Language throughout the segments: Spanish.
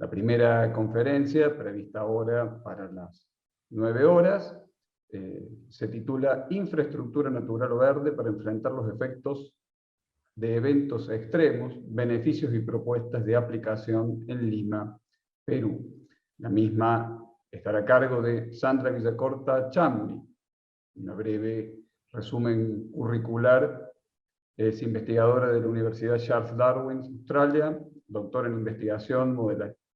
La primera conferencia, prevista ahora para las 9 horas, se titula Infraestructura natural o verde para enfrentar los efectos de eventos extremos, beneficios y propuestas de aplicación en Lima, Perú. La misma estará a cargo de Sandra Villacorta Chambi. Una breve resumen curricular: es investigadora de la Universidad Charles Darwin, Australia, doctora en investigación,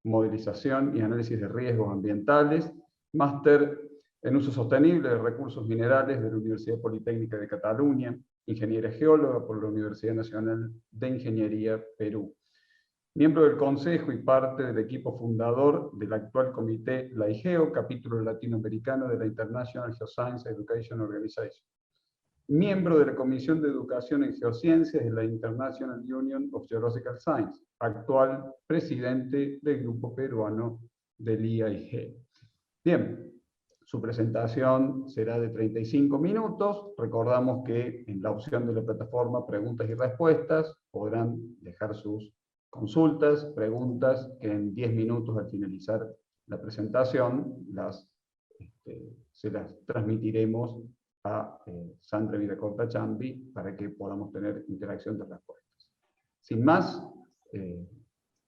modelización y análisis de riesgos ambientales, máster en uso sostenible de recursos minerales de la Universidad Politécnica de Cataluña, ingeniera geóloga por la Universidad Nacional de Ingeniería, Perú. Miembro del Consejo y parte del equipo fundador del actual comité LAIGEO, capítulo latinoamericano de la International Geoscience Education Organization. Miembro de la Comisión de Educación en Geociencias de la International Union of Geological Science, actual presidente del grupo peruano del IAIG. Bien, su presentación será de 35 minutos. Recordamos que en la opción de la plataforma Preguntas y Respuestas podrán dejar sus consultas, preguntas, que en 10 minutos al finalizar la presentación se las transmitiremos a Sandra Villacorta Chambi para que podamos tener interacción de respuestas. Sin más,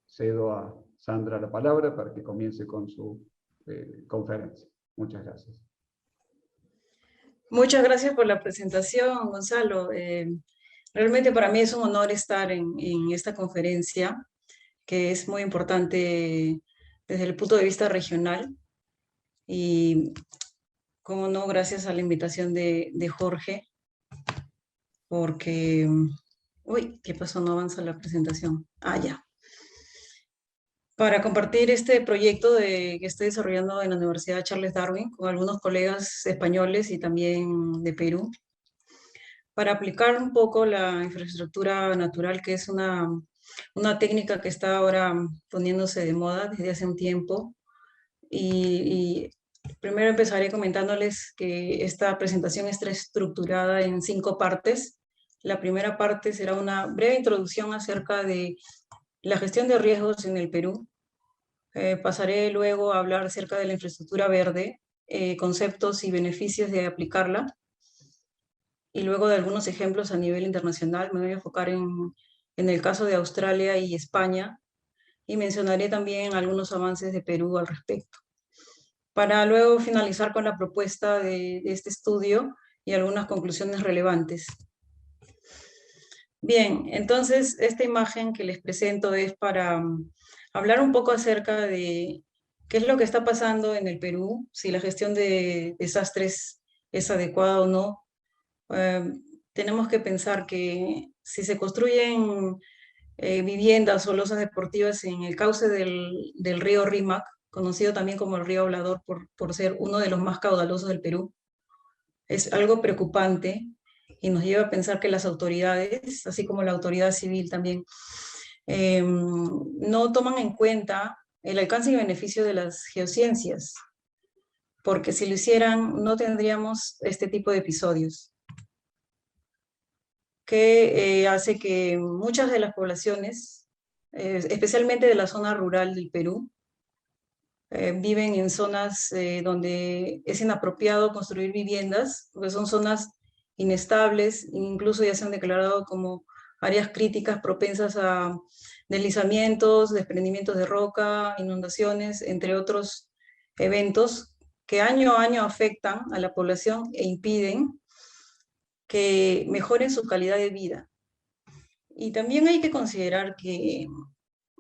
cedo a Sandra la palabra para que comience con su conferencia. Muchas gracias. Muchas gracias por la presentación, Gonzalo. Realmente para mí es un honor estar en esta conferencia, que es muy importante desde el punto de vista regional. Y, como no, gracias a la invitación de Jorge, porque... Uy, ¿qué pasó? No avanza la presentación. Ah, ya. Para compartir este proyecto que estoy desarrollando en la Universidad Charles Darwin con algunos colegas españoles y también de Perú, para aplicar un poco la infraestructura natural, que es una técnica que está ahora poniéndose de moda desde hace un tiempo. Y primero empezaré comentándoles que esta presentación está estructurada en 5 partes. La primera parte será una breve introducción acerca de la gestión de riesgos en el Perú. Pasaré luego a hablar acerca de la infraestructura verde, conceptos y beneficios de aplicarla. Y luego de algunos ejemplos a nivel internacional. Me voy a enfocar en el caso de Australia y España, y mencionaré también algunos avances de Perú al respecto, para luego finalizar con la propuesta de este estudio y algunas conclusiones relevantes. Bien, entonces esta imagen que les presento es para hablar un poco acerca de qué es lo que está pasando en el Perú, si la gestión de desastres es adecuada o no. Tenemos que pensar que si se construyen viviendas o losas deportivas en el cauce del río Rímac, conocido también como el río Obrador por ser uno de los más caudalosos del Perú, es algo preocupante y nos lleva a pensar que las autoridades, así como la autoridad civil también, no toman en cuenta el alcance y beneficio de las geociencias, porque si lo hicieran no tendríamos este tipo de episodios, que hace que muchas de las poblaciones, especialmente de la zona rural del Perú, viven en zonas donde es inapropiado construir viviendas, porque son zonas inestables, incluso ya se han declarado como áreas críticas propensas a deslizamientos, desprendimientos de roca, inundaciones, entre otros eventos que año a año afectan a la población e impiden que mejoren su calidad de vida. Y también hay que considerar que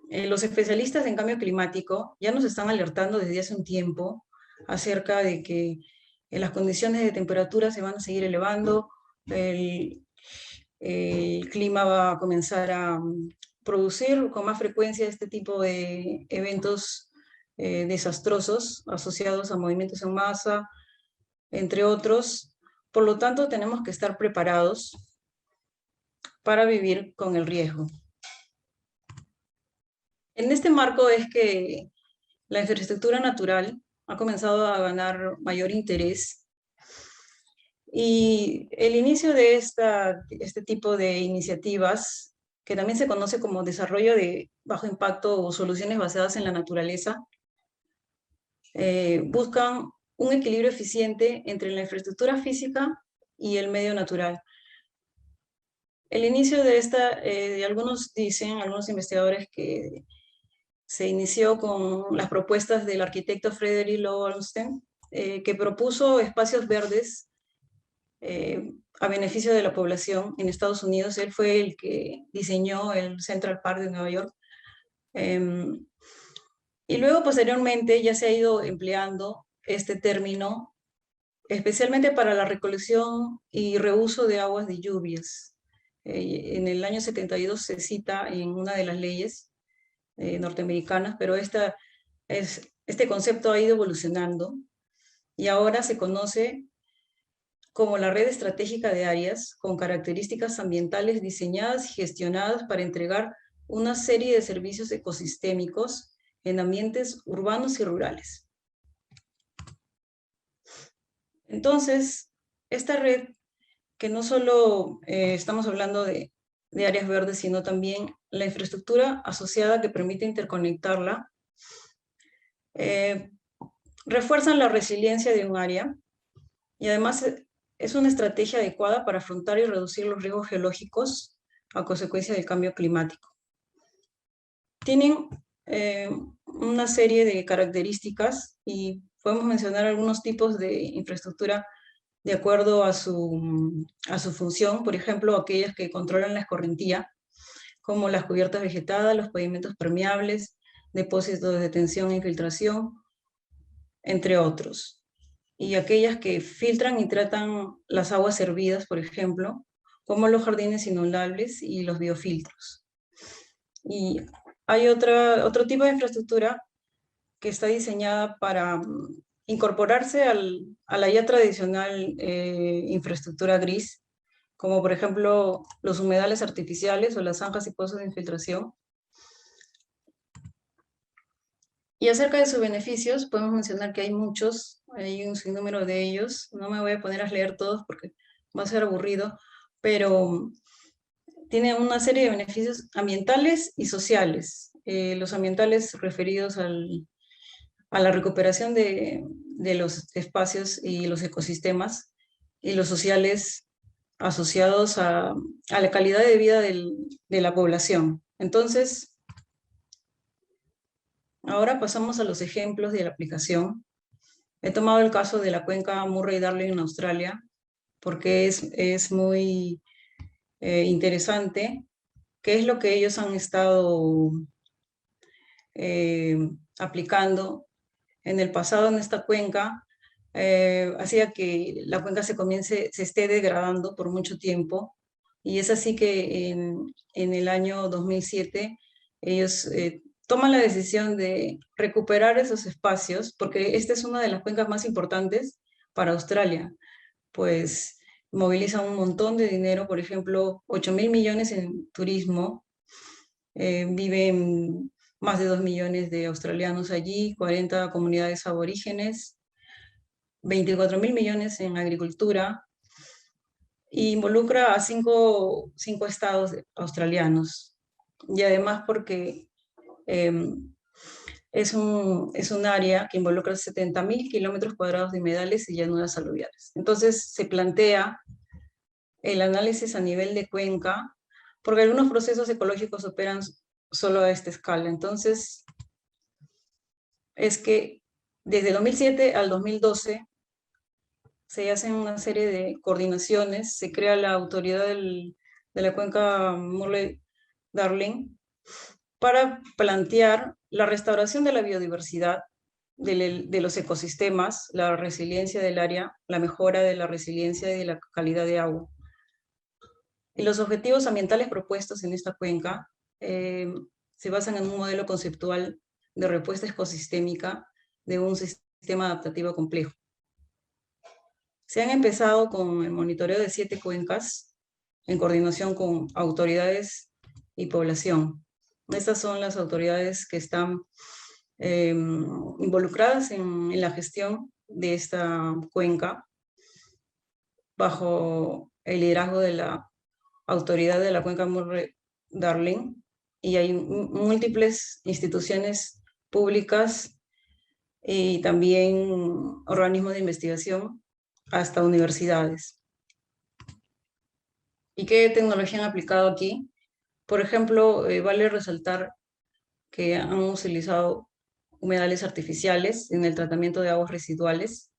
los especialistas en cambio climático ya nos están alertando desde hace un tiempo acerca de que las condiciones de temperatura se van a seguir elevando, el clima va a comenzar a producir con más frecuencia este tipo de eventos desastrosos asociados a movimientos en masa, entre otros. Por lo tanto, tenemos que estar preparados para vivir con el riesgo. En este marco es que la infraestructura natural ha comenzado a ganar mayor interés, y el inicio de este tipo de iniciativas que también se conoce como desarrollo de bajo impacto o soluciones basadas en la naturaleza, buscan un equilibrio eficiente entre la infraestructura física y el medio natural. El inicio de esta, algunos dicen, algunos investigadores, que se inició con las propuestas del arquitecto Frederick Law Olmsted, que propuso espacios verdes a beneficio de la población en Estados Unidos. Él fue el que diseñó el Central Park de Nueva York. Y luego, posteriormente, ya se ha ido empleando este término, especialmente para la recolección y reuso de aguas de lluvias. En el año 72 se cita en una de las leyes norteamericanas, pero este concepto ha ido evolucionando y ahora se conoce como la red estratégica de áreas con características ambientales diseñadas y gestionadas para entregar una serie de servicios ecosistémicos en ambientes urbanos y rurales. Entonces, esta red, que no solo estamos hablando de áreas verdes, sino también la infraestructura asociada que permite interconectarla, refuerzan la resiliencia de un área y además es una estrategia adecuada para afrontar y reducir los riesgos geológicos a consecuencia del cambio climático. Tienen una serie de características y podemos mencionar algunos tipos de infraestructura de acuerdo a su función. Por ejemplo, aquellas que controlan la escorrentía, como las cubiertas vegetadas, los pavimentos permeables, depósitos de detención e infiltración, entre otros. Y aquellas que filtran y tratan las aguas servidas, por ejemplo, como los jardines inundables y los biofiltros. Y hay otro tipo de infraestructura que está diseñada para incorporarse a la ya tradicional infraestructura gris, como por ejemplo los humedales artificiales o las zanjas y pozos de infiltración. Y acerca de sus beneficios, podemos mencionar que hay muchos, hay un sinnúmero de ellos. No me voy a poner a leer todos porque va a ser aburrido, pero tiene una serie de beneficios ambientales y sociales. Los ambientales referidos a la recuperación de los espacios y los ecosistemas, y los sociales asociados a la calidad de vida de la población. Entonces, ahora pasamos a los ejemplos de la aplicación. He tomado el caso de la cuenca Murray-Darling en Australia, porque es muy interesante qué es lo que ellos han estado aplicando en el pasado en esta cuenca. Hacía que la cuenca se esté degradando por mucho tiempo, y es así que en el año 2007 ellos toman la decisión de recuperar esos espacios, porque esta es una de las cuencas más importantes para Australia, pues moviliza un montón de dinero. Por ejemplo, 8.000 millones en turismo, viven más de 2 millones de australianos allí, 40 comunidades aborígenes, 24.000 millones en agricultura, e involucra a cinco estados australianos. Y además porque es un área que involucra 70.000 kilómetros cuadrados de humedales y llanuras aluviales. Entonces se plantea el análisis a nivel de cuenca, porque algunos procesos ecológicos operan solo a esta escala. Entonces, es que desde 2007 al 2012 se hacen una serie de coordinaciones, se crea la autoridad de la cuenca Murray-Darling para plantear la restauración de la biodiversidad, de los ecosistemas, la resiliencia del área, la mejora de la resiliencia y de la calidad de agua. Y los objetivos ambientales propuestos en esta cuenca se basan en un modelo conceptual de respuesta ecosistémica de un sistema adaptativo complejo. Se han empezado con el monitoreo de 7 cuencas en coordinación con autoridades y población. Estas son las autoridades que están involucradas en la gestión de esta cuenca, bajo el liderazgo de la autoridad de la cuenca Darling, y hay múltiples instituciones públicas y también organismos de investigación, hasta universidades. ¿Y qué tecnología han aplicado aquí? Por ejemplo, vale resaltar que han utilizado humedales artificiales en el tratamiento de aguas residuales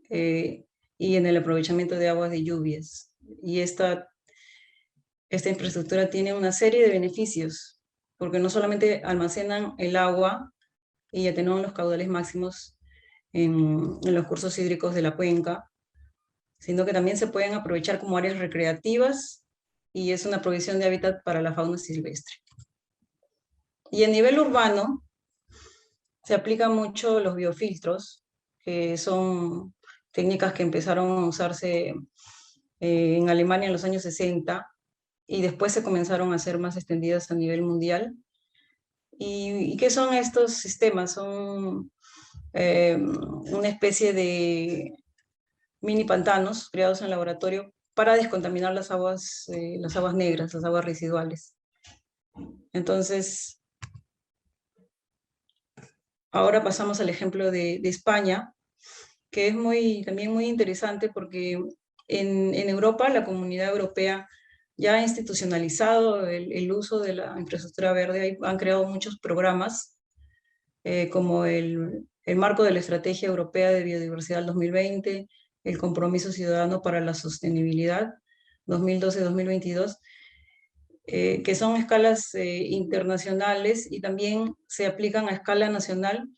y en el aprovechamiento de aguas de lluvias. Y esta infraestructura tiene una serie de beneficios, porque no solamente almacenan el agua y atenúan los caudales máximos en los cursos hídricos de la cuenca, sino que también se pueden aprovechar como áreas recreativas y es una provisión de hábitat para la fauna silvestre. Y a nivel urbano, se aplican mucho los biofiltros, que son técnicas que empezaron a usarse en Alemania en los años 60 y después se comenzaron a ser más extendidas a nivel mundial. ¿Y qué son estos sistemas? Son una especie de mini pantanos creados en laboratorio para descontaminar las aguas negras, las aguas residuales. Entonces, ahora pasamos al ejemplo de España, que es también muy interesante porque en Europa, la Comunidad Europea ya ha institucionalizado el uso de la infraestructura verde, han creado muchos programas, como el marco de la Estrategia Europea de Biodiversidad 2020, el Compromiso Ciudadano para la Sostenibilidad 2012-2022, que son escalas internacionales y también se aplican a escala nacional.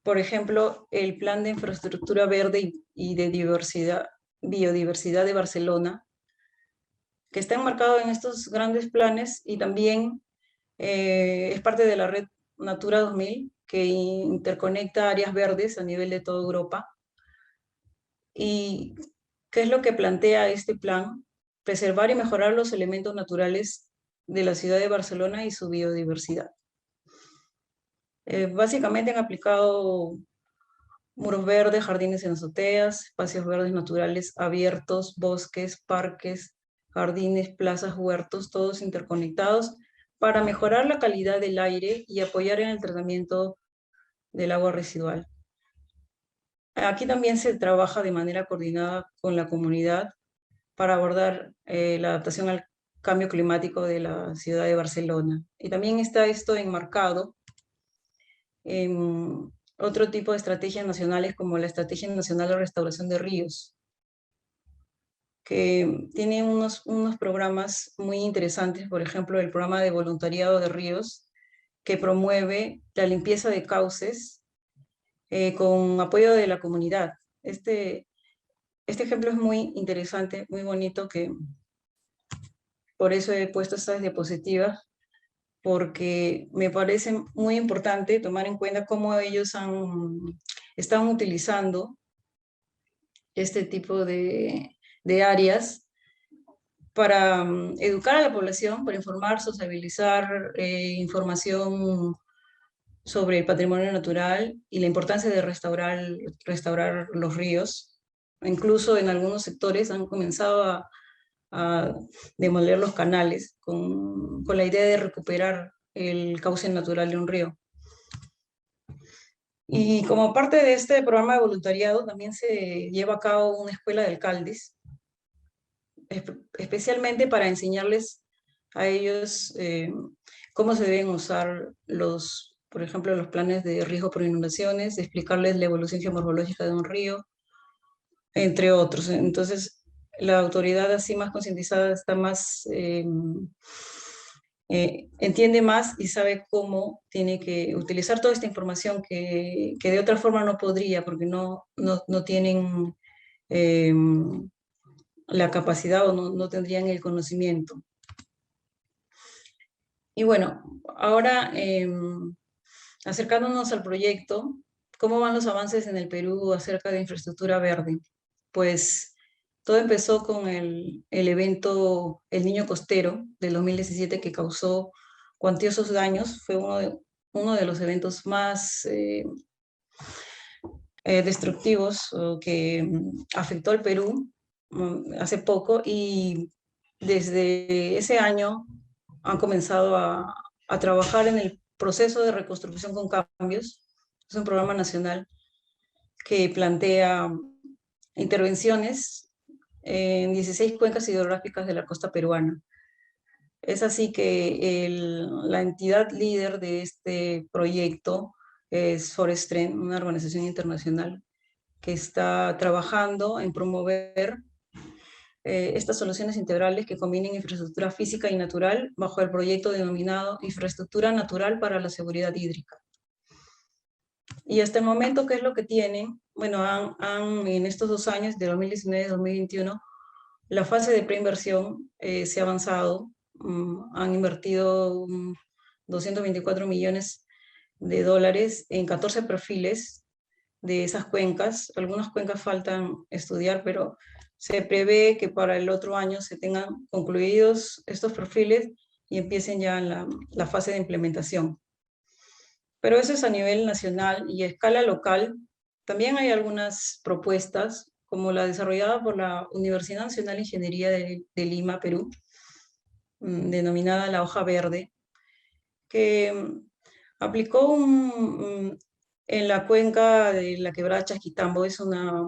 Por ejemplo, el Plan de Infraestructura Verde y de Biodiversidad de Barcelona, que está enmarcado en estos grandes planes y también es parte de la red Natura 2000, que interconecta áreas verdes a nivel de toda Europa. ¿Y qué es lo que plantea este plan? Preservar y mejorar los elementos naturales de la ciudad de Barcelona y su biodiversidad. Básicamente han aplicado muros verdes, jardines en azoteas, espacios verdes naturales abiertos, bosques, parques, jardines, plazas, huertos, todos interconectados para mejorar la calidad del aire y apoyar en el tratamiento del agua residual. Aquí también se trabaja de manera coordinada con la comunidad para abordar la adaptación al cambio climático de la ciudad de Barcelona. Y también está esto enmarcado en otro tipo de estrategias nacionales como la Estrategia Nacional de Restauración de Ríos, que tiene unos programas muy interesantes, por ejemplo, el programa de voluntariado de ríos, que promueve la limpieza de cauces con apoyo de la comunidad. Este ejemplo es muy interesante, muy bonito, que por eso he puesto estas diapositivas, porque me parece muy importante tomar en cuenta cómo ellos están utilizando este tipo de áreas para educar a la población, para informar, sociabilizar información sobre el patrimonio natural y la importancia de restaurar los ríos. Incluso en algunos sectores han comenzado a demoler los canales con la idea de recuperar el cauce natural de un río. Y como parte de este programa de voluntariado también se lleva a cabo una escuela de alcaldes, especialmente para enseñarles a ellos cómo se deben usar por ejemplo, los planes de riesgo por inundaciones, explicarles la evolución geomorfológica de un río, entre otros. Entonces, la autoridad así más concientizada está más, entiende más y sabe cómo tiene que utilizar toda esta información que de otra forma no podría, porque no tienen la capacidad o no tendrían el conocimiento. Y bueno, ahora acercándonos al proyecto, ¿cómo van los avances en el Perú acerca de infraestructura verde? Pues todo empezó con el evento El Niño Costero del 2017, que causó cuantiosos daños. Fue uno de los eventos más destructivos que afectó al Perú hace poco, y desde ese año han comenzado a trabajar en el proceso de reconstrucción con cambios. Es un programa nacional que plantea intervenciones en 16 cuencas hidrográficas de la costa peruana. Es así que la entidad líder de este proyecto es Forestren, una organización internacional que está trabajando en promover estas soluciones integrales que combinen infraestructura física y natural bajo el proyecto denominado Infraestructura Natural para la Seguridad Hídrica. Y hasta el momento, ¿qué es lo que tienen? Bueno, en estos 2 años, de 2019 y 2021, la fase de preinversión se ha avanzado. Han invertido 224 millones de dólares en 14 perfiles de esas cuencas. Algunas cuencas faltan estudiar, pero se prevé que para el otro año se tengan concluidos estos perfiles y empiecen ya la fase de implementación. Pero eso es a nivel nacional y a escala local. También hay algunas propuestas, como la desarrollada por la Universidad Nacional de Ingeniería de Lima, Perú, denominada la hoja verde, que aplicó en la cuenca de la quebrada Chasquitambo. Es una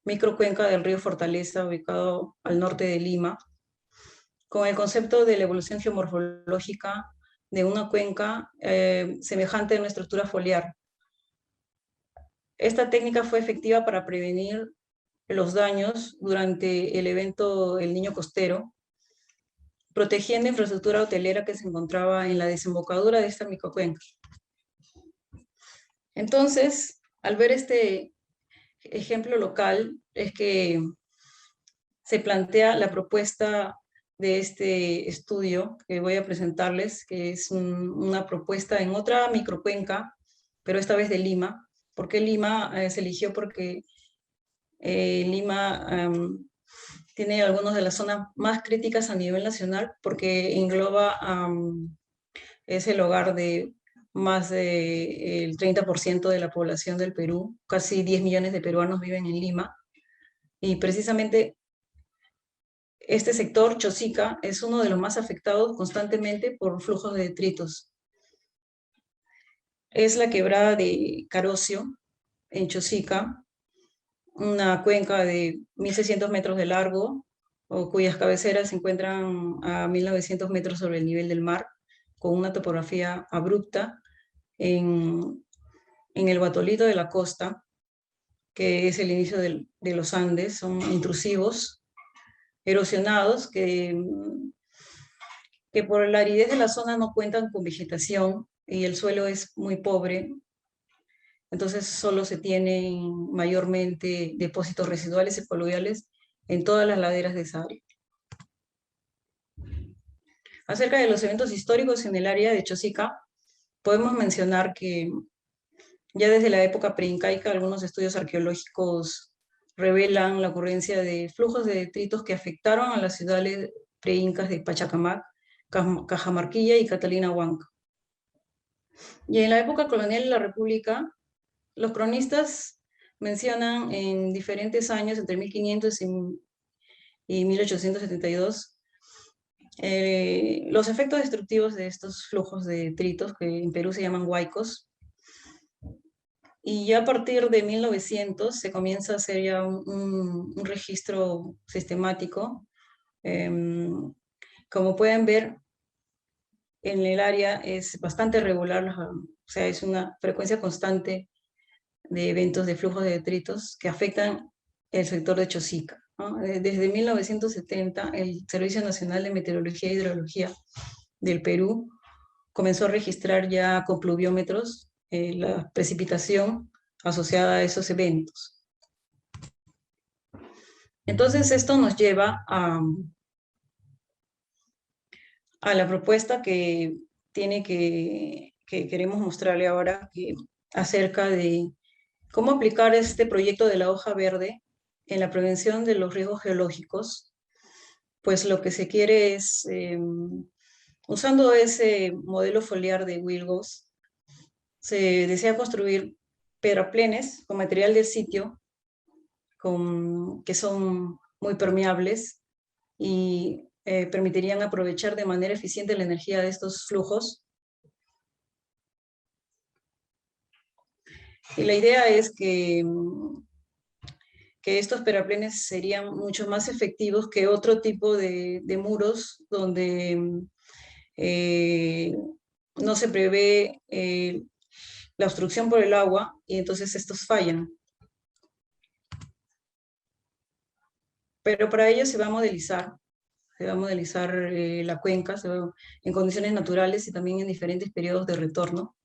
microcuenca del río Fortaleza, ubicado al norte de Lima, con el concepto de la evolución geomorfológica de una cuenca semejante a una estructura foliar. Esta técnica fue efectiva para prevenir los daños durante el evento El Niño Costero, protegiendo infraestructura hotelera que se encontraba en la desembocadura de esta microcuenca. Entonces, al ver este ejemplo local, es que se plantea la propuesta de este estudio que voy a presentarles, que es una propuesta en otra microcuenca, pero esta vez de Lima. ¿Por qué Lima? Se eligió porque Lima tiene algunas de las zonas más críticas a nivel nacional, porque engloba, es el hogar de más del 30% de la población del Perú. Casi 10 millones de peruanos viven en Lima, y precisamente este sector, Chosica, es uno de los más afectados constantemente por flujos de detritos. Es la quebrada de Carocio, en Chosica, una cuenca de 1.600 metros de largo, cuyas cabeceras se encuentran a 1.900 metros sobre el nivel del mar, con una topografía abrupta en el batolito de la costa, que es el inicio de los Andes. Son intrusivos, erosionados, que por la aridez de la zona no cuentan con vegetación y el suelo es muy pobre. Entonces solo se tienen mayormente depósitos residuales y coluviales en todas las laderas de esa área. Acerca de los eventos históricos en el área de Chosica, podemos mencionar que ya desde la época preincaica algunos estudios arqueológicos revelan la ocurrencia de flujos de detritos que afectaron a las ciudades preincas de Pachacamac, Cajamarquilla y Catalina Huanca. Y en la época colonial de la República, los cronistas mencionan en diferentes años, entre 1500 y 1872, los efectos destructivos de estos flujos de detritos, que en Perú se llaman huaicos. Y ya a partir de 1900 se comienza a hacer ya un registro sistemático. Como pueden ver, en el área es bastante regular, o sea, es una frecuencia constante de eventos de flujos de detritos que afectan el sector de Chosica, ¿no? Desde 1970, el Servicio Nacional de Meteorología e Hidrología del Perú comenzó a registrar ya con pluviómetros la precipitación asociada a esos eventos. Entonces esto nos lleva a la propuesta que queremos mostrarle ahora, acerca de cómo aplicar este proyecto de la hoja verde en la prevención de los riesgos geológicos. Pues lo que se quiere es, usando ese modelo foliar de Wilgoss, se desea construir pedraplenes con material del sitio, que son muy permeables, y permitirían aprovechar de manera eficiente la energía de estos flujos. Y la idea es que estos terraplenes serían mucho más efectivos que otro tipo de muros donde no se prevé la obstrucción por el agua y entonces estos fallan. Pero para ello se va a modelizar la cuenca en condiciones naturales y también en diferentes periodos de retorno.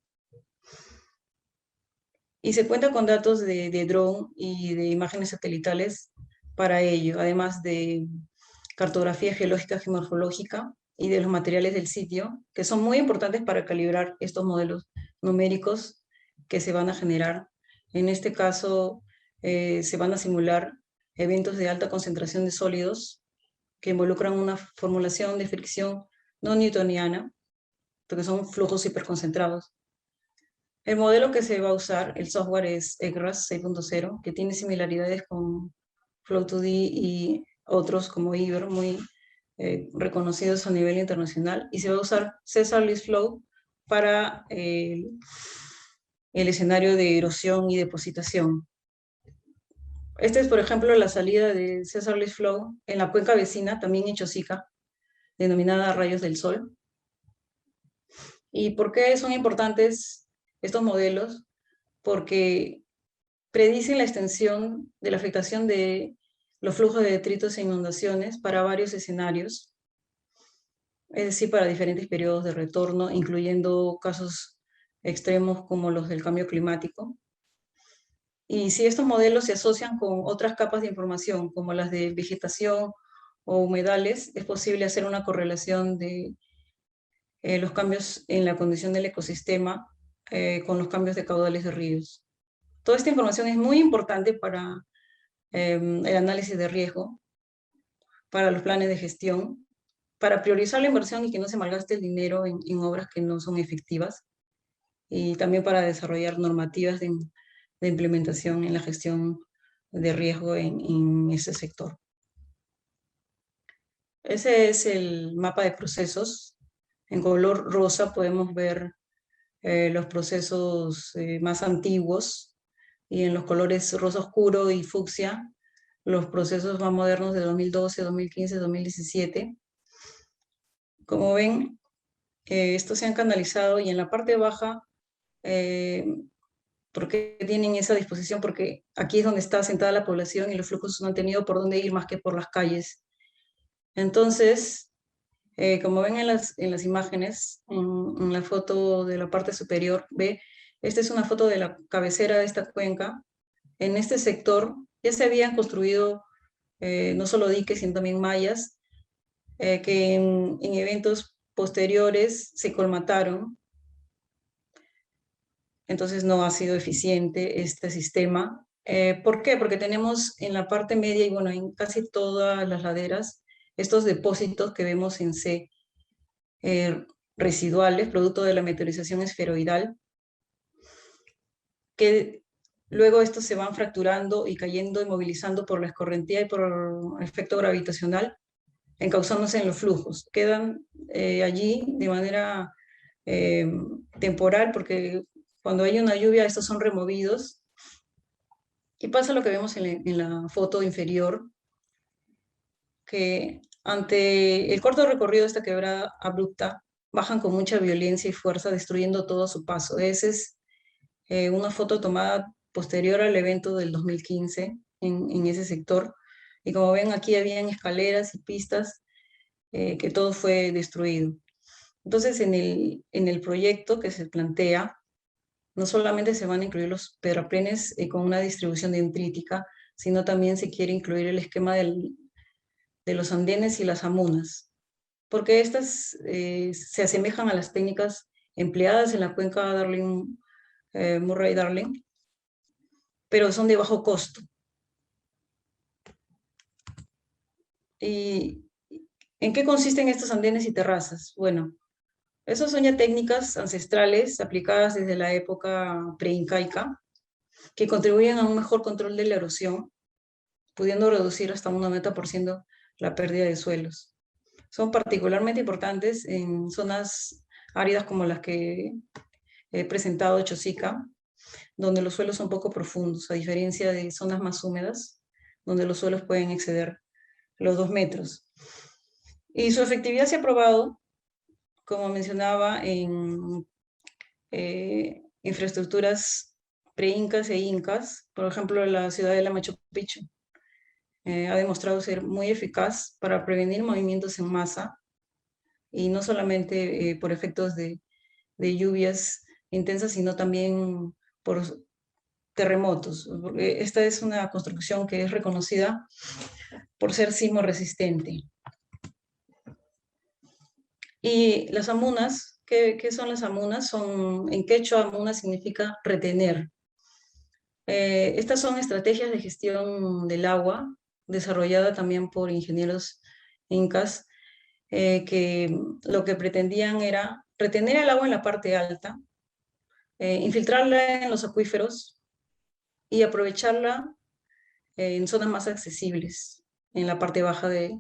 Y se cuenta con datos de drone y de imágenes satelitales para ello, además de cartografía geológica, geomorfológica y de los materiales del sitio, que son muy importantes para calibrar estos modelos numéricos que se van a generar. En este caso, se van a simular eventos de alta concentración de sólidos que involucran una formulación de fricción no newtoniana, porque son flujos hiperconcentrados. El modelo que se va a usar, el software es ECRAS 6.0, que tiene similaridades con Flow2D y otros como Iber, muy reconocidos a nivel internacional, y se va a usar CESAR-LISFlow para el escenario de erosión y depositación. Esta es, por ejemplo, la salida de CESAR-LISFlow en la cuenca vecina, también en Chosica, denominada Rayos del Sol. ¿Y por qué son importantes estos modelos? Porque predicen la extensión de la afectación de los flujos de detritos e inundaciones para varios escenarios, es decir, para diferentes periodos de retorno, incluyendo casos extremos como los del cambio climático. Y si estos modelos se asocian con otras capas de información, como las de vegetación o humedales, es posible hacer una correlación de los cambios en la condición del ecosistema con los cambios de caudales de ríos. Toda esta información es muy importante para el análisis de riesgo, para los planes de gestión, para priorizar la inversión y que no se malgaste el dinero en obras que no son efectivas, y también para desarrollar normativas de implementación en la gestión de riesgo en ese sector. Ese es el mapa de procesos. En color rosa podemos ver los procesos más antiguos, y en los colores rosa oscuro y fucsia, los procesos más modernos de 2012, 2015, 2017. Como ven, estos se han canalizado, y en la parte baja, ¿por qué tienen esa disposición? Porque aquí es donde está asentada la población y los flujos no han tenido por dónde ir más que por las calles. Entonces, como ven en las imágenes, en la foto de la parte superior, esta es una foto de la cabecera de esta cuenca. En este sector ya se habían construido no solo diques, sino también mallas, que en eventos posteriores se colmataron. Entonces no ha sido eficiente este sistema. ¿Por qué? Porque tenemos en la parte media, y bueno, en casi todas las laderas, estos depósitos que vemos en C, residuales, producto de la meteorización esferoidal, que luego estos se van fracturando y cayendo y movilizando por la escorrentía y por efecto gravitacional, encauzándose en los flujos. Quedan allí de manera temporal, porque cuando hay una lluvia estos son removidos, y pasa lo que vemos en la foto inferior, que ante el corto recorrido de esta quebrada abrupta, bajan con mucha violencia y fuerza, destruyendo todo a su paso. Esa es una foto tomada posterior al evento del 2015 en ese sector, y como ven aquí habían escaleras y pistas, que todo fue destruido. Entonces en el proyecto que se plantea, no solamente se van a incluir los terraplenes con una distribución dendrítica, sino también se quiere incluir el esquema de los andenes y las amunas, porque estas se asemejan a las técnicas empleadas en la cuenca Murray-Darling, pero son de bajo costo. ¿Y en qué consisten estos andenes y terrazas? Bueno, esas son ya técnicas ancestrales aplicadas desde la época preincaica, que contribuyen a un mejor control de la erosión, pudiendo reducir hasta un 90% la pérdida de suelos. son particularmente importantes en zonas áridas como las que he presentado de Chosica, donde los suelos son poco profundos, a diferencia de zonas más húmedas, donde los suelos pueden exceder los 2 metros. Y su efectividad se ha probado, como mencionaba, en infraestructuras pre-incas e incas, por ejemplo, la ciudadela Machu Picchu. Ha demostrado ser muy eficaz para prevenir movimientos en masa, y no solamente por efectos de lluvias intensas, sino también por terremotos, porque esta es una construcción que es reconocida por ser sismo resistente. Y las amunas, ¿qué son las amunas? En quechua, amuna significa retener. Estas son estrategias de gestión del agua, desarrollada también por ingenieros incas, que lo que pretendían era retener el agua en la parte alta, infiltrarla en los acuíferos y aprovecharla en zonas más accesibles, en la parte baja de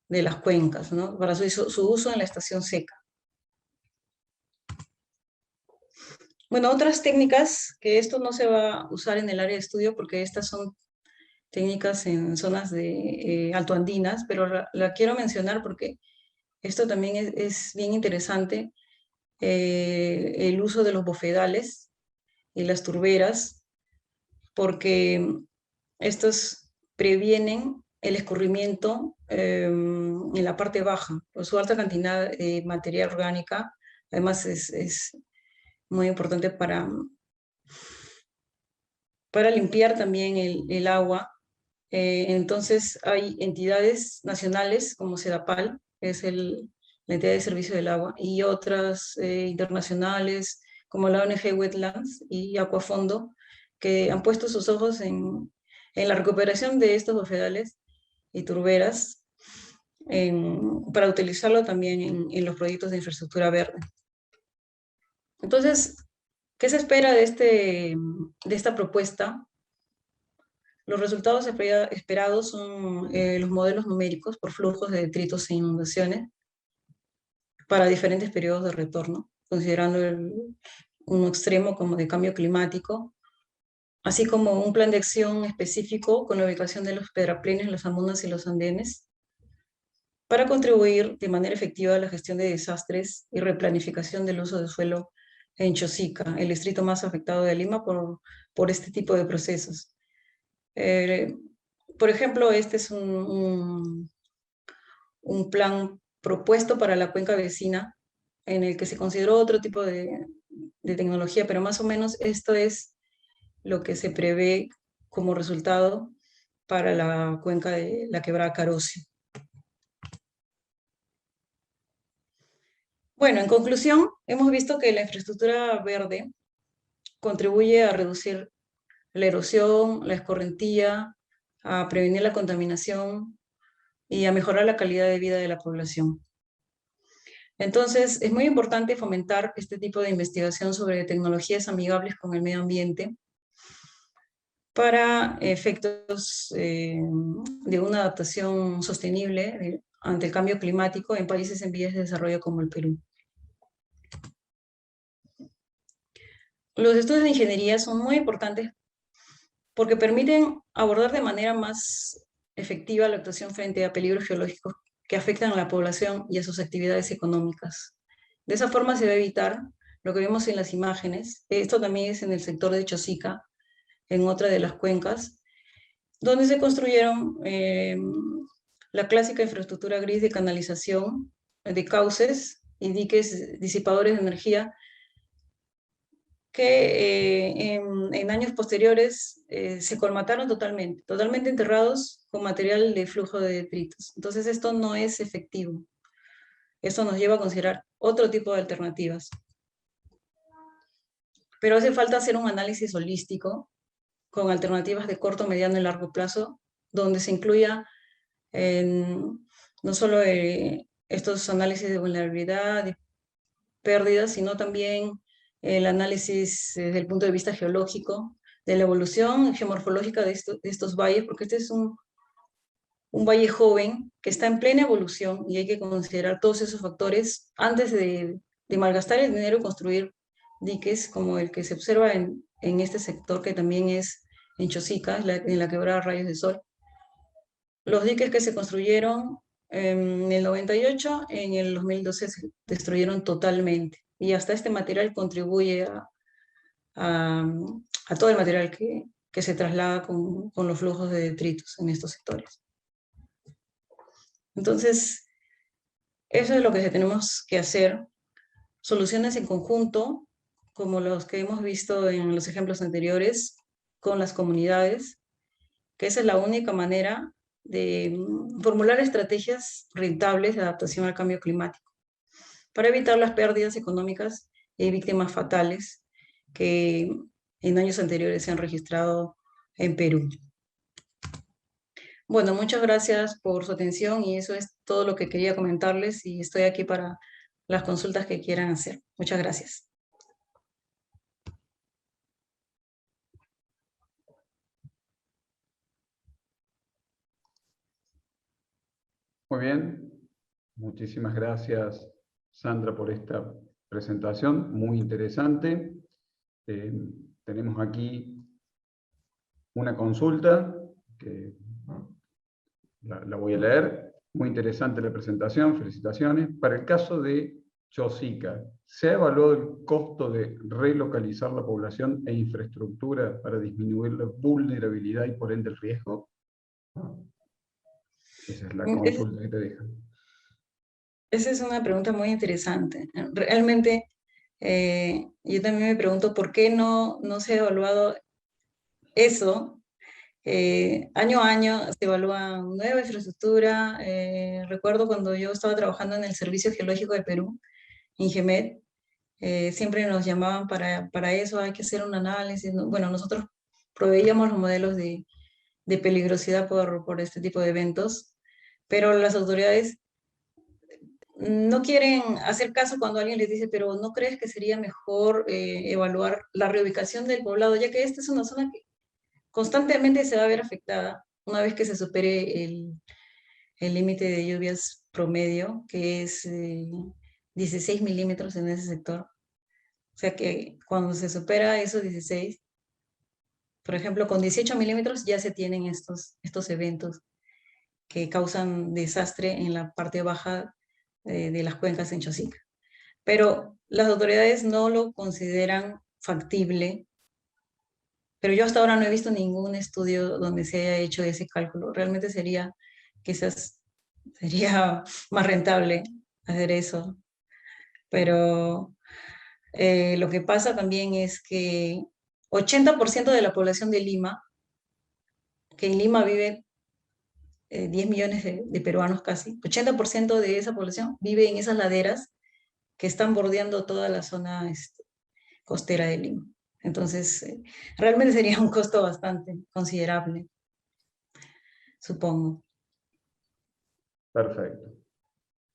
las cuencas, ¿no? Para su uso en la estación seca. Bueno, otras técnicas, que esto no se va a usar en el área de estudio porque estas son técnicas en zonas de altoandinas, pero la quiero mencionar porque esto también es bien interesante, el uso de los bofedales y las turberas, porque estos previenen el escurrimiento en la parte baja, por su alta cantidad de materia orgánica. Además es muy importante para limpiar también el agua. Entonces hay entidades nacionales como CEDAPAL, que es la entidad de servicio del agua, y otras internacionales como la ONG Wetlands y Aquafondo, que han puesto sus ojos en la recuperación de estos bofedales y turberas para utilizarlo también en los proyectos de infraestructura verde. Entonces, ¿qué se espera de esta propuesta? Los resultados esperados son los modelos numéricos por flujos de detritos e inundaciones para diferentes periodos de retorno, considerando un extremo como de cambio climático, así como un plan de acción específico con la ubicación de los pedraplenios, las amunas y los andenes, para contribuir de manera efectiva a la gestión de desastres y replanificación del uso del suelo en Chosica, el distrito más afectado de Lima por este tipo de procesos. Por ejemplo, este es un plan propuesto para la cuenca vecina, en el que se consideró otro tipo de tecnología, pero más o menos esto es lo que se prevé como resultado para la cuenca de la quebrada Carocio. Bueno, en conclusión, hemos visto que la infraestructura verde contribuye a reducir la erosión, la escorrentía, a prevenir la contaminación y a mejorar la calidad de vida de la población. Entonces, es muy importante fomentar este tipo de investigación sobre tecnologías amigables con el medio ambiente para efectos de una adaptación sostenible ante el cambio climático en países en vías de desarrollo como el Perú. Los estudios de ingeniería son muy importantes porque permiten abordar de manera más efectiva la actuación frente a peligros geológicos que afectan a la población y a sus actividades económicas. De esa forma se va a evitar lo que vemos en las imágenes. Esto también es en el sector de Chosica, en otra de las cuencas, donde se construyeron la clásica infraestructura gris de canalización, de cauces y diques disipadores de energía, que en años posteriores se colmataron totalmente enterrados con material de flujo de detritos. Entonces esto no es efectivo. Esto nos lleva a considerar otro tipo de alternativas. Pero hace falta hacer un análisis holístico con alternativas de corto, mediano y largo plazo, donde se incluya no solo estos análisis de vulnerabilidad, de pérdidas, sino también el análisis desde el punto de vista geológico, de la evolución geomorfológica de estos valles, porque este es un valle joven que está en plena evolución y hay que considerar todos esos factores antes de malgastar el dinero y construir diques como el que se observa en este sector que también es en Chosica, en la quebrada Rayos de Sol. Los diques que se construyeron en el 98, en el 2012 se destruyeron totalmente y hasta este material contribuye a todo el material que se traslada con los flujos de detritos en estos sectores. Entonces, eso es lo que tenemos que hacer, soluciones en conjunto, como los que hemos visto en los ejemplos anteriores, con las comunidades, que esa es la única manera de formular estrategias rentables de adaptación al cambio climático, para evitar las pérdidas económicas y víctimas fatales que en años anteriores se han registrado en Perú. Bueno, muchas gracias por su atención y eso es todo lo que quería comentarles y estoy aquí para las consultas que quieran hacer. Muchas gracias. Muy bien, muchísimas gracias, Sandra, por esta presentación, muy interesante. Tenemos aquí una consulta que la voy a leer. Muy interesante la presentación, felicitaciones. Para el caso de Chosica, ¿se ha evaluado el costo de relocalizar la población e infraestructura para disminuir la vulnerabilidad y por ende el riesgo? Esa es la consulta que te dejan. Esa es una pregunta muy interesante. Realmente, yo también me pregunto por qué no se ha evaluado eso. Año a año se evalúa nueva infraestructura. Recuerdo cuando yo estaba trabajando en el Servicio Geológico de Perú, INGEMET, siempre nos llamaban para eso, hay que hacer un análisis. Bueno, nosotros proveíamos los modelos de peligrosidad por este tipo de eventos, pero las autoridades no quieren hacer caso cuando alguien les dice, pero ¿no crees que sería mejor evaluar la reubicación del poblado, ya que esta es una zona que constantemente se va a ver afectada una vez que se supere el límite de lluvias promedio, que es 16 milímetros en ese sector? O sea que cuando se supera esos 16, por ejemplo, con 18 milímetros ya se tienen estos eventos que causan desastre en la parte baja de las cuencas en Chosica. Pero las autoridades no lo consideran factible, pero yo hasta ahora no he visto ningún estudio donde se haya hecho ese cálculo. Realmente quizás sería más rentable hacer eso. Pero lo que pasa también es que 80% de la población de Lima, que en Lima vive 10 millones de peruanos casi, 80% de esa población vive en esas laderas que están bordeando toda la zona costera de Lima. Entonces, realmente sería un costo bastante considerable, supongo. Perfecto.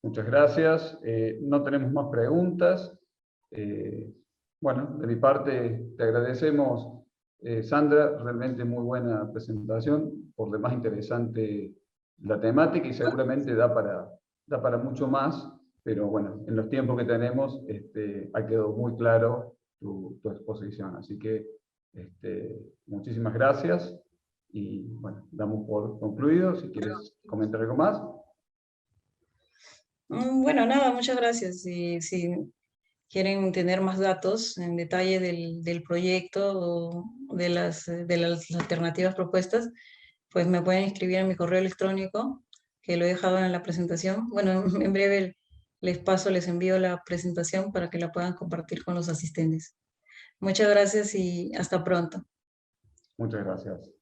Muchas gracias. No tenemos más preguntas. Bueno, de mi parte te agradecemos, Sandra, realmente muy buena presentación, por demás interesante la temática y seguramente da para mucho más, pero bueno, en los tiempos que tenemos ha quedado muy claro tu exposición. Así que muchísimas gracias y bueno, damos por concluido. Si quieres comentar algo más. Bueno, nada, muchas gracias. Si quieren tener más datos en detalle del proyecto o de las alternativas propuestas, pues me pueden escribir en mi correo electrónico, que lo he dejado en la presentación. Bueno, en breve les envío la presentación para que la puedan compartir con los asistentes. Muchas gracias y hasta pronto. Muchas gracias.